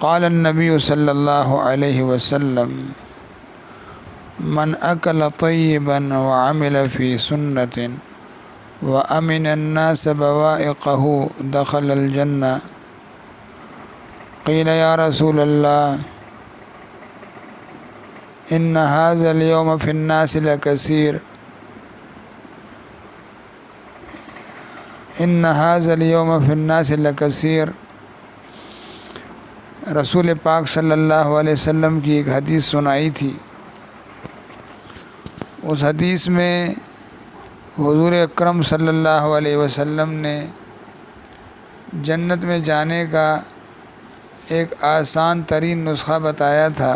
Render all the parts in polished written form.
قال النبی صلی اللہ علیہ وسلم من اکل طیبا وعمل فی سنت وامن الناس بوائقہ دخل الجنہ قیل یا رسول اللہ ان هذا اليوم في الناس لكثير ان هذا اليوم في الناس لكثير۔ رسول پاک صلی اللہ علیہ وسلم کی ایک حدیث سنائی تھی۔ اس حدیث میں حضور اکرم صلی اللہ علیہ وسلم نے جنت میں جانے کا ایک آسان ترین نسخہ بتایا تھا،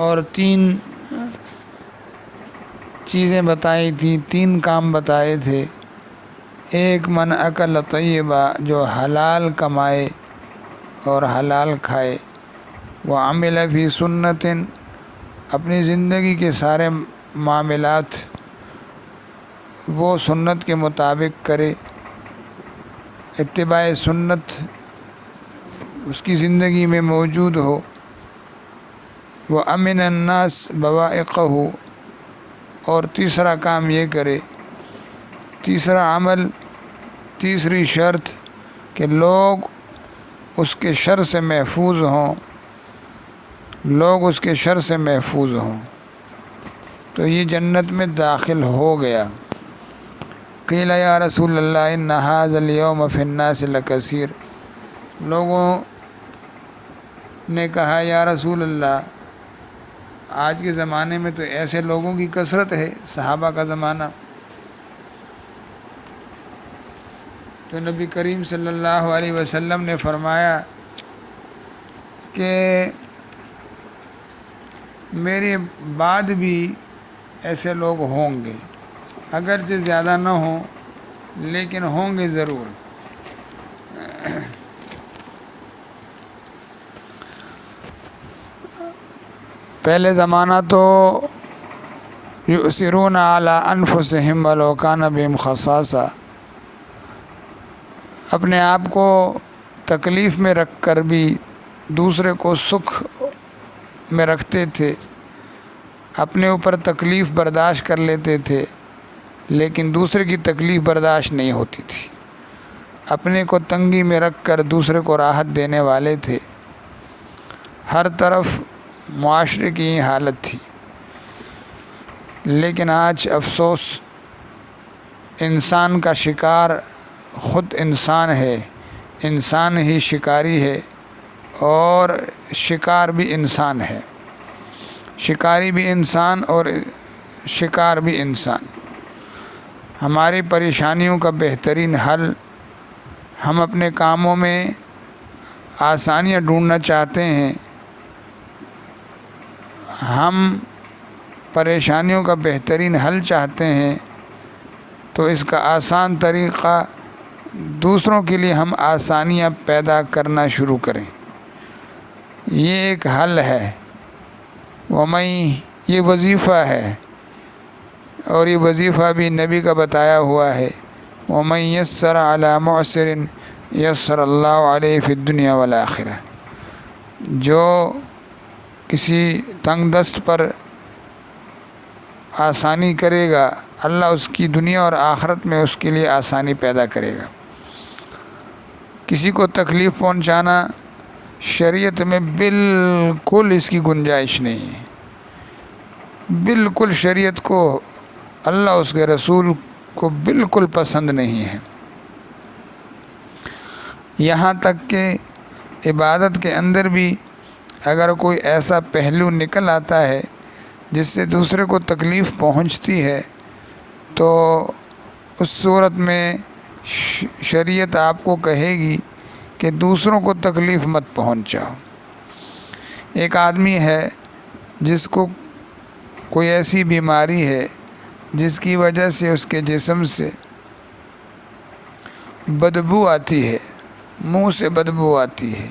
اور 3 چیزیں بتائی تھیں، 3 کام بتائے تھے۔ ایک من اکل طیبہ، جو حلال کمائے اور حلال کھائے، وعمل فی سنت، اپنی زندگی کے سارے معاملات وہ سنت کے مطابق کرے، اتباع سنت اس کی زندگی میں موجود ہو۔ وَأَمِنَ النَّاسِ بَوَائِقَهُ، اور تیسرا کام یہ کرے، تیسرا عمل، تیسری شرط کہ لوگ اس کے شر سے محفوظ ہوں، لوگ اس کے شر سے محفوظ ہوں، تو یہ جنت میں داخل ہو گیا۔ قیل یا رسول اللہ ان هذا اليوم في الناس لكثير، لوگوں نے کہا یا رسول اللہ آج کے زمانے میں تو ایسے لوگوں کی کثرت ہے، صحابہ کا زمانہ۔ تو نبی کریم صلی اللہ علیہ وسلم نے فرمایا کہ میرے بعد بھی ایسے لوگ ہوں گے، اگرچہ زیادہ نہ ہوں لیکن ہوں گے ضرور۔ پہلے زمانہ تو یؤثرون علی انفسہم ولو کان بہم خصاصہ، اپنے آپ کو تکلیف میں رکھ کر بھی دوسرے کو سکھ میں رکھتے تھے، اپنے اوپر تکلیف برداشت کر لیتے تھے، لیکن دوسرے کی تکلیف برداشت نہیں ہوتی تھی، اپنے کو تنگی میں رکھ کر دوسرے کو راحت دینے والے تھے۔ ہر طرف معاشرے کی یہ حالت تھی، لیکن آج افسوس انسان کا شکار خود انسان ہے، انسان ہی شکاری ہے، اور شکار بھی انسان ہے، شکاری بھی انسان اور شکار بھی انسان۔ ہماری پریشانیوں کا بہترین حل، ہم اپنے کاموں میں آسانیاں ڈھونڈنا چاہتے ہیں، ہم پریشانیوں کا بہترین حل چاہتے ہیں، تو اس کا آسان طریقہ دوسروں کے لیے ہم آسانیاں پیدا کرنا شروع کریں، یہ ایک حل ہے۔ یہ وظیفہ ہے، اور یہ وظیفہ بھی نبی کا بتایا ہوا ہے۔ وَمَن يَسَّرَ عَلَى مُعْسِرٍ يَسَّرَ اللَّهُ عَلَيْهِ فِي الدُّنْيَا وَالْآخِرَةِ، جو کسی تنگ دست پر آسانی کرے گا، اللہ اس کی دنیا اور آخرت میں اس کے لیے آسانی پیدا کرے گا۔ کسی کو تکلیف پہنچانا شریعت میں بالکل اس کی گنجائش نہیں ہے، بالکل شریعت کو، اللہ اس کے رسول کو بالکل پسند نہیں ہے۔ یہاں تک کہ عبادت کے اندر بھی اگر کوئی ایسا پہلو نکل آتا ہے جس سے دوسرے کو تکلیف پہنچتی ہے، تو اس صورت میں شریعت آپ کو کہے گی کہ دوسروں کو تکلیف مت پہنچاؤ۔ ایک آدمی ہے جس کو کوئی ایسی بیماری ہے جس کی وجہ سے اس کے جسم سے بدبو آتی ہے، منہ سے بدبو آتی ہے۔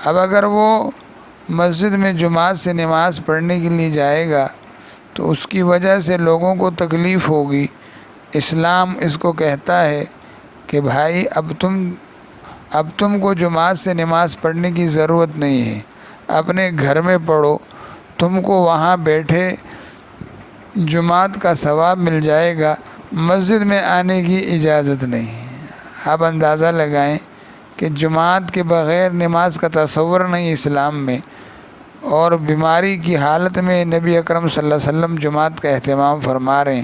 اب اگر وہ مسجد میں جماعت سے نماز پڑھنے کے لیے جائے گا تو اس کی وجہ سے لوگوں کو تکلیف ہوگی۔ اسلام اس کو کہتا ہے کہ بھائی اب تم کو جماعت سے نماز پڑھنے کی ضرورت نہیں ہے، اپنے گھر میں پڑھو، تم کو وہاں بیٹھے جماعت کا ثواب مل جائے گا، مسجد میں آنے کی اجازت نہیں ہے۔ آپ اندازہ لگائیں کہ جماعت کے بغیر نماز کا تصور نہیں اسلام میں، اور بیماری کی حالت میں نبی اکرم صلی اللہ علیہ وسلم جماعت کا اہتمام فرما رہے ہیں،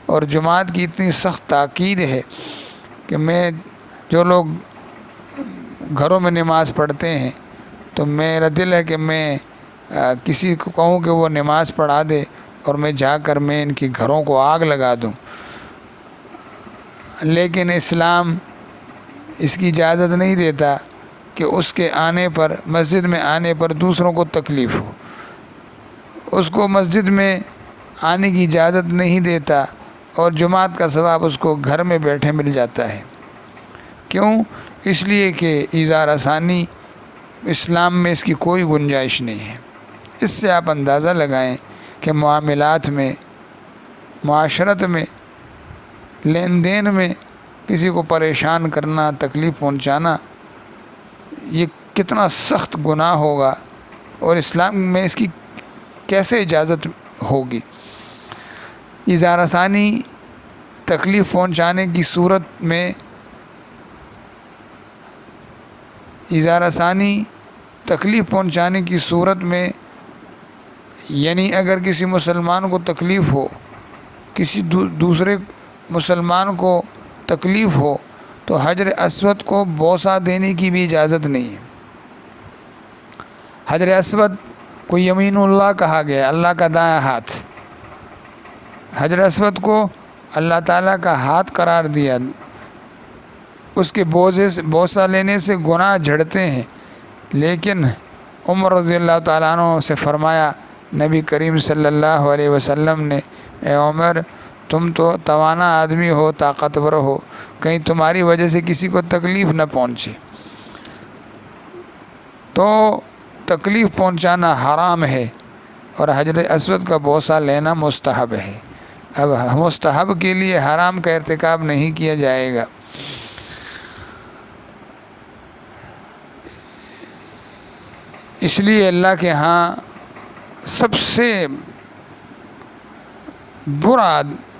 اور جماعت کی اتنی سخت تاکید ہے کہ جو لوگ گھروں میں نماز پڑھتے ہیں تو میرا دل ہے کہ میں کسی کو کہوں کہ وہ نماز پڑھا دے اور میں جا کر میں ان کی گھروں کو آگ لگا دوں، لیکن اسلام اس کی اجازت نہیں دیتا کہ اس کے آنے پر، مسجد میں آنے پر دوسروں کو تکلیف ہو، اس کو مسجد میں آنے کی اجازت نہیں دیتا، اور جماعت کا ثواب اس کو گھر میں بیٹھے مل جاتا ہے۔ کیوں؟ اس لیے کہ ایذا رسانی اسلام میں اس کی کوئی گنجائش نہیں ہے۔ اس سے آپ اندازہ لگائیں کہ معاملات میں، معاشرت میں، لین دین میں کسی کو پریشان کرنا، تکلیف پہنچانا، یہ کتنا سخت گناہ ہوگا، اور اسلام میں اس کی کیسے اجازت ہوگی۔ ایذا رسانی تکلیف پہنچانے کی صورت میں، ایذا رسانی تکلیف پہنچانے کی صورت میں، یعنی اگر کسی مسلمان کو تکلیف ہو، کسی دوسرے مسلمان کو تکلیف ہو، تو حجر اسود کو بوسہ دینے کی بھی اجازت نہیں ہے۔ حجر اسود کو یمین اللہ کہا گیا، اللہ کا دایاں ہاتھ۔ حجر اسود کو اللہ تعالیٰ کا ہاتھ قرار دیا، اس کے بوسہ لینے سے گناہ جھڑتے ہیں، لیکن عمر رضی اللہ تعالیٰ عنہ سے فرمایا نبی کریم صلی اللہ علیہ وسلم نے، اے عمر، تم تو توانا آدمی ہو، طاقتور ہو، کہیں تمہاری وجہ سے کسی کو تکلیف نہ پہنچے۔ تو تکلیف پہنچانا حرام ہے، اور حجر اسود کا بوسہ لینا مستحب ہے۔ اب مستحب کے لیے حرام کا ارتکاب نہیں کیا جائے گا۔ اس لیے اللہ کے ہاں سب سے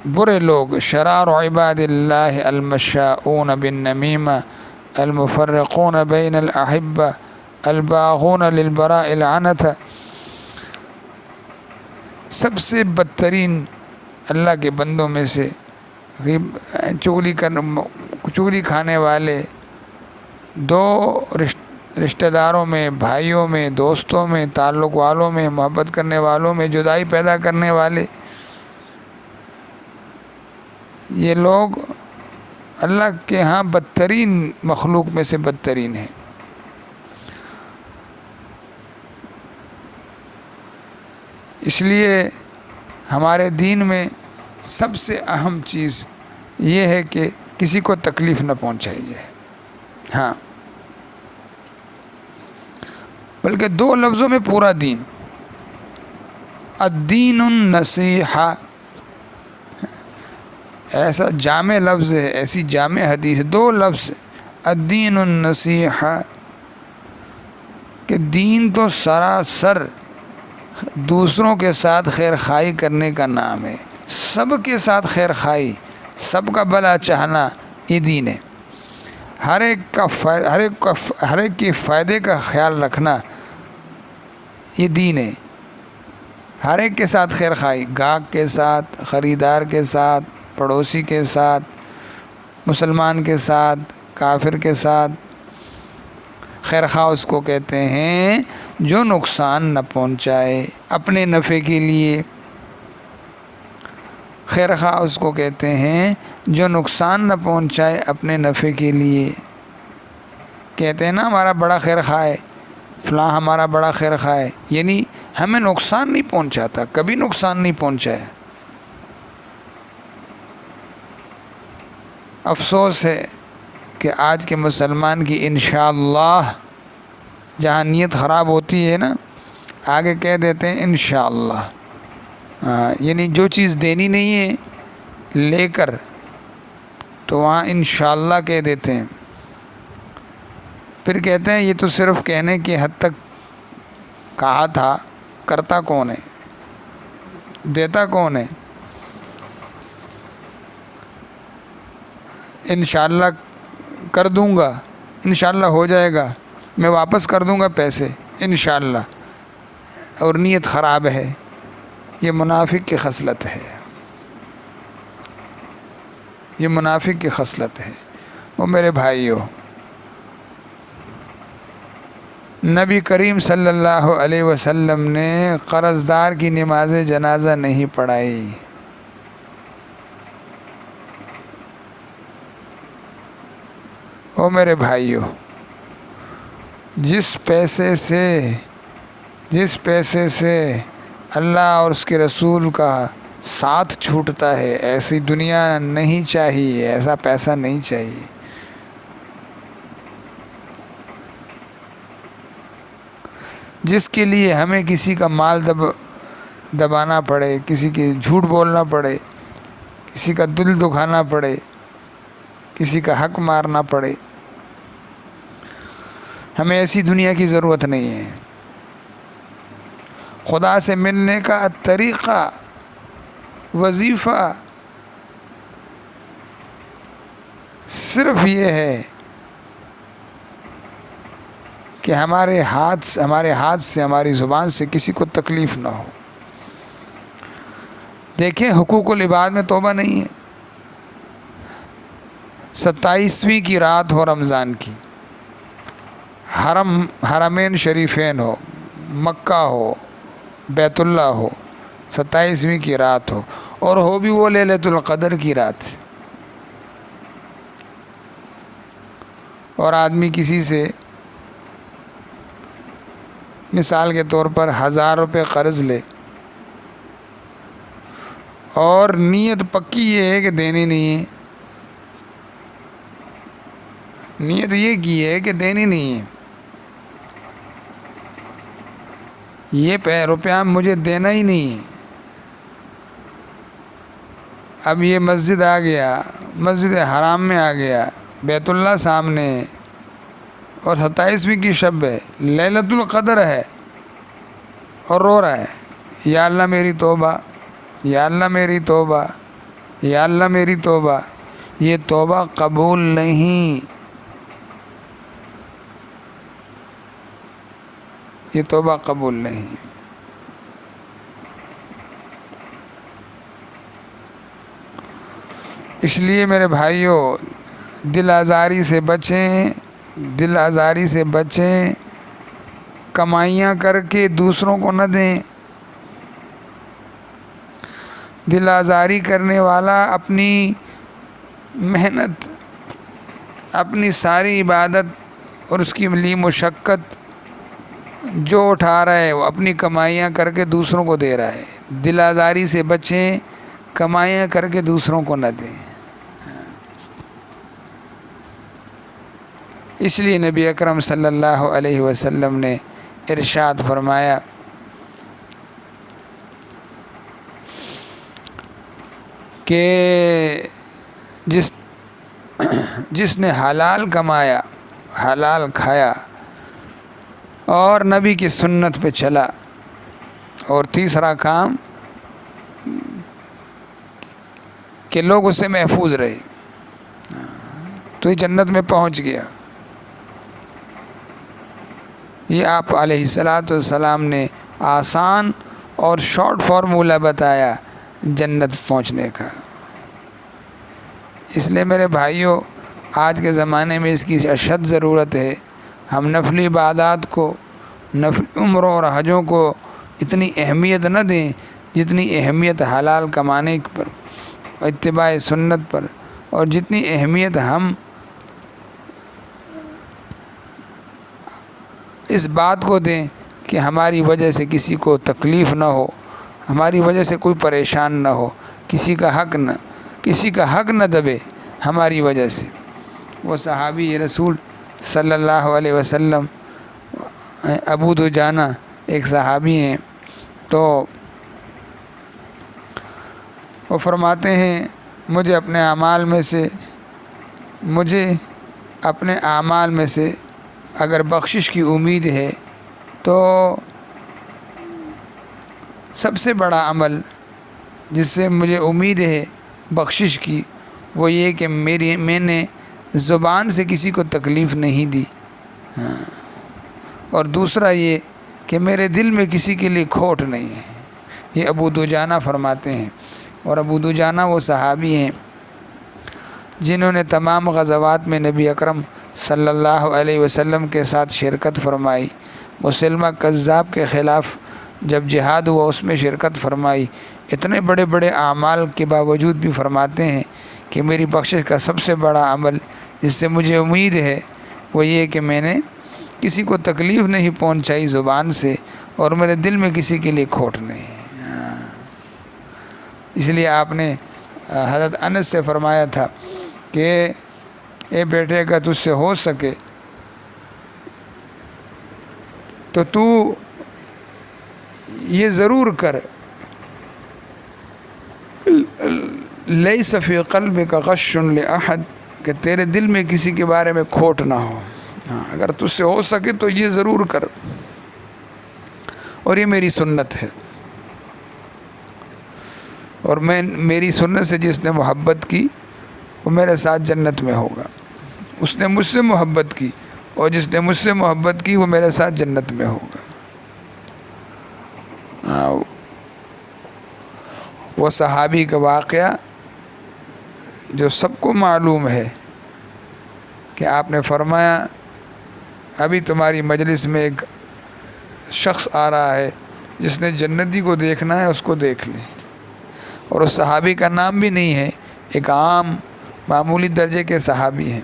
برے لوگ شرار عباد اللہ المشاؤون بالنمیمہ المفرقون بین الاحبہ الباغون للبراء العنت، سب سے بدترین اللہ کے بندوں میں سے چغلی کھانے والے، دو رشتہ داروں میں، بھائیوں میں، دوستوں میں، تعلق والوں میں، محبت کرنے والوں میں جدائی پیدا کرنے والے، یہ لوگ اللہ کے ہاں بدترین مخلوق میں سے بدترین ہیں۔ اس لیے ہمارے دین میں سب سے اہم چیز یہ ہے کہ کسی کو تکلیف نہ پہنچائی جائے۔ ہاں، بلکہ دو لفظوں میں پورا دین، الدین النصیحہ، ایسا جامع لفظ ہے، ایسی جامع حدیث ہے، دو لفظ، الدین النصیحہ، کہ دین تو سراسر دوسروں کے ساتھ خیر خواہی کرنے کا نام ہے، سب کے ساتھ خیر خواہی، سب کا بھلا چاہنا، یہ دین ہے۔ ہر ایک کے فائدے کا خیال رکھنا، یہ دین ہے۔ ہر ایک کے ساتھ خیر خواہی، گاہک کے ساتھ، خریدار کے ساتھ، پڑوسی کے ساتھ، مسلمان کے ساتھ، کافر کے ساتھ۔ خیر خواہ اس کو کہتے ہیں جو نقصان نہ پہنچائے اپنے نفع کے لیے، خیر خواہ اس کو کہتے ہیں جو نقصان نہ پہنچائے اپنے نفع کے لیے۔ کہتے ہیں نا ہمارا بڑا خیر خواہ ہے، فلاں ہمارا بڑا خیر خواہ ہے، یعنی ہمیں نقصان نہیں پہنچاتا، کبھی نقصان نہیں پہنچایا۔ افسوس ہے کہ آج کے مسلمان کی انشاءاللہ جہاں نیت خراب ہوتی ہے نا، آگے کہہ دیتے ہیں انشاءاللہ، یعنی جو چیز دینی نہیں ہے لے کر تو وہاں انشاءاللہ کہہ دیتے ہیں، پھر کہتے ہیں یہ تو صرف کہنے کی حد تک کہا تھا، کرتا کون ہے، دیتا کون ہے؟ انشاءاللہ کر دوں گا، انشاءاللہ ہو جائے گا، میں واپس کر دوں گا پیسے انشاءاللہ، اور نیت خراب ہے، یہ منافق کی خصلت ہے، یہ منافق کی خصلت ہے۔ وہ میرے بھائیو، نبی کریم صلی اللہ علیہ وسلم نے قرض دار کی نماز جنازہ نہیں پڑھائی۔ او میرے بھائیو، جس پیسے سے اللہ اور اس کے رسول کا ساتھ چھوٹتا ہے، ایسی دنیا نہیں چاہیے، ایسا پیسہ نہیں چاہیے۔ جس کے لیے ہمیں کسی کا مال دبانا پڑے، کسی کی جھوٹ بولنا پڑے، کسی کا دل دکھانا پڑے، کسی کا حق مارنا پڑے، ہمیں ایسی دنیا کی ضرورت نہیں ہے۔ خدا سے ملنے کا طریقہ، وظیفہ صرف یہ ہے کہ ہمارے ہاتھ سے، ہماری زبان سے کسی کو تکلیف نہ ہو۔ دیکھیں، حقوق العباد میں توبہ نہیں ہے۔ 27ویں کی رات ہو رمضان کی، حرمین شریفین ہو، مکہ ہو، بیت اللہ ہو، 27ویں کی رات ہو، اور ہو بھی وہ لیلۃ القدر کی رات، اور آدمی کسی سے مثال کے طور پر 1000 روپے قرض لے، اور نیت پکی یہ ہے کہ دینی نہیں ہے، نیت یہ کی ہے کہ دینی نہیں ہے، یہ روپیہ مجھے دینا ہی نہیں ہے۔ اب یہ مسجد آ گیا، مسجد حرام میں آ گیا، بیت اللہ سامنے، اور 27ویں کی شب ہے، لیلۃ القدر ہے، اور رو رہا ہے، یا اللہ میری توبہ، یا اللہ میری توبہ، یا اللہ میری توبہ۔ یہ توبہ قبول نہیں، یہ توبہ قبول نہیں۔ اس لیے میرے بھائیوں، دل آزاری سے بچیں، دل آزاری سے بچیں، کمائیاں کر کے دوسروں کو نہ دیں۔ دل آزاری کرنے والا اپنی محنت، اپنی ساری عبادت اور اس کی لیے مشقت جو اٹھا رہا ہے، وہ اپنی کمائیاں کر کے دوسروں کو دے رہا ہے۔ دل آزاری سے بچیں، کمائیاں کر کے دوسروں کو نہ دیں۔ اس لیے نبی اکرم صلی اللہ علیہ وسلم نے ارشاد فرمایا کہ جس نے حلال کمایا، حلال کھایا، اور نبی کی سنت پہ چلا، اور تیسرا کام کہ لوگ اس سے محفوظ رہے، تو یہ جنت میں پہنچ گیا۔ یہ آپ علیہ الصلاۃ والسلام نے آسان اور شارٹ فارمولہ بتایا جنت پہنچنے کا۔ اس لیے میرے بھائیوں، آج کے زمانے میں اس کی اشد ضرورت ہے۔ ہم نفلی عبادات کو، نفل عمروں اور حجوں کو اتنی اہمیت نہ دیں جتنی اہمیت حلال کمانے پر، اتباع سنت پر، اور جتنی اہمیت ہم اس بات کو دیں کہ ہماری وجہ سے کسی کو تکلیف نہ ہو، ہماری وجہ سے کوئی پریشان نہ ہو، کسی کا حق نہ دبے ہماری وجہ سے۔ وہ صحابی رسول صلی اللہ علیہ وسلم، ابو دجانہ ایک صحابی ہیں، تو وہ فرماتے ہیں مجھے اپنے اعمال میں سے مجھے اپنے اعمال میں سے اگر بخشش کی امید ہے تو سب سے بڑا عمل جس سے مجھے امید ہے بخشش کی وہ یہ کہ میں نے زبان سے کسی کو تکلیف نہیں دی، اور دوسرا یہ کہ میرے دل میں کسی کے لیے کھوٹ نہیں ہے۔ یہ ابو دجانہ فرماتے ہیں، اور ابو دجانہ وہ صحابی ہیں جنہوں نے تمام غزوات میں نبی اکرم صلی اللہ علیہ وسلم کے ساتھ شرکت فرمائی۔ مسلمہ کذاب کے خلاف جب جہاد ہوا اس میں شرکت فرمائی۔ اتنے بڑے بڑے اعمال کے باوجود بھی فرماتے ہیں کہ میری بخشش کا سب سے بڑا عمل جس سے مجھے امید ہے وہ یہ کہ میں نے کسی کو تکلیف نہیں پہنچائی زبان سے، اور میرے دل میں کسی کے لیے کھوٹ نہیں ہے۔ اس لیے آپ نے حضرت انس سے فرمایا تھا کہ اے بیٹے کا تجھ سے ہو سکے تو یہ ضرور کر، لیس فی قلبک غش لأحد، کہ تیرے دل میں کسی کے بارے میں کھوٹ نہ ہو۔ اگر تجھ سے ہو سکے تو یہ ضرور کر، اور یہ میری سنت ہے، اور میری سنت سے جس نے محبت کی وہ میرے ساتھ جنت میں ہوگا۔ اس نے مجھ سے محبت کی، اور جس نے مجھ سے محبت کی وہ میرے ساتھ جنت میں ہوگا۔ وہ صحابی کا واقعہ جو سب کو معلوم ہے کہ آپ نے فرمایا ابھی تمہاری مجلس میں ایک شخص آ رہا ہے جس نے جنتی کو دیکھنا ہے، اس کو دیکھ لیں۔ اور اس صحابی کا نام بھی نہیں ہے، ایک عام معمولی درجے کے صحابی ہیں۔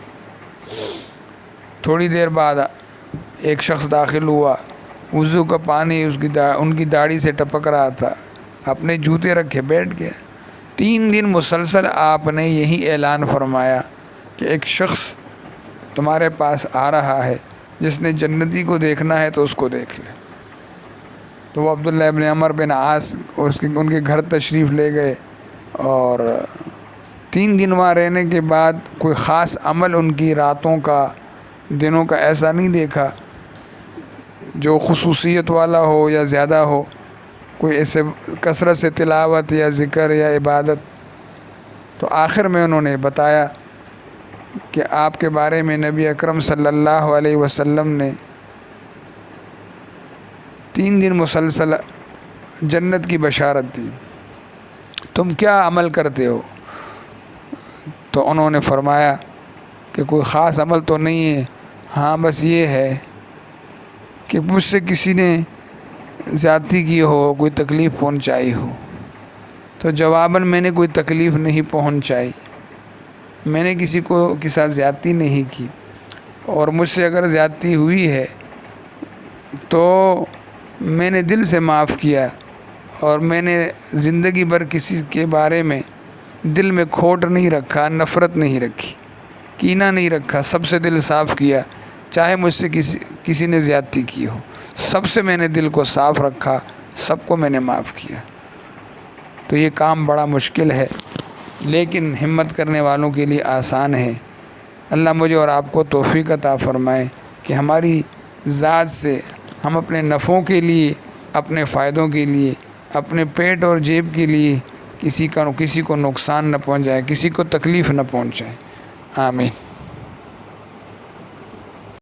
تھوڑی دیر بعد ایک شخص داخل ہوا، وضو کا پانی ان کی داڑھی سے ٹپک رہا تھا، اپنے جوتے رکھے بیٹھ گیا۔ 3 دن مسلسل آپ نے یہی اعلان فرمایا کہ ایک شخص تمہارے پاس آ رہا ہے، جس نے جنتی کو دیکھنا ہے تو اس کو دیکھ لے۔ تو وہ عبداللہ ابن عمر بن عاص ان کے گھر تشریف لے گئے، اور 3 دن وہاں رہنے کے بعد کوئی خاص عمل ان کی راتوں کا دنوں کا ایسا نہیں دیکھا جو خصوصیت والا ہو یا زیادہ ہو، کوئی ایسے کثرت سے تلاوت یا ذکر یا عبادت۔ تو آخر میں انہوں نے بتایا کہ آپ کے بارے میں نبی اکرم صلی اللہ علیہ وسلم نے 3 دن مسلسل جنت کی بشارت دی، تم کیا عمل کرتے ہو؟ تو انہوں نے فرمایا کہ کوئی خاص عمل تو نہیں ہے، ہاں بس یہ ہے کہ مجھ سے کسی نے زیادتی کی ہو، کوئی تکلیف پہنچائی ہو۔ تو جواباً میں نے کوئی تکلیف نہیں پہنچائی، میں نے کسی کو کے ساتھ زیادتی نہیں کی، اور مجھ سے اگر زیادتی ہوئی ہے تو میں نے دل سے معاف کیا، اور میں نے زندگی بھر کسی کے بارے میں دل میں کھوٹ نہیں رکھا، نفرت نہیں رکھی، کینہ نہیں رکھا، سب سے دل صاف کیا، چاہے مجھ سے کسی نے زیادتی کی ہو، سب سے میں نے دل کو صاف رکھا، سب کو میں نے معاف کیا۔ تو یہ کام بڑا مشکل ہے، لیکن ہمت کرنے والوں کے لیے آسان ہے۔ اللہ مجھے اور آپ کو توفیق عطا فرمائے کہ ہماری ذات سے ہم اپنے نفعوں کے لیے، اپنے فائدوں کے لیے، اپنے پیٹ اور جیب کے لیے کسی کو نقصان نہ پہنچائے، کسی کو تکلیف نہ پہنچائے۔ آمین۔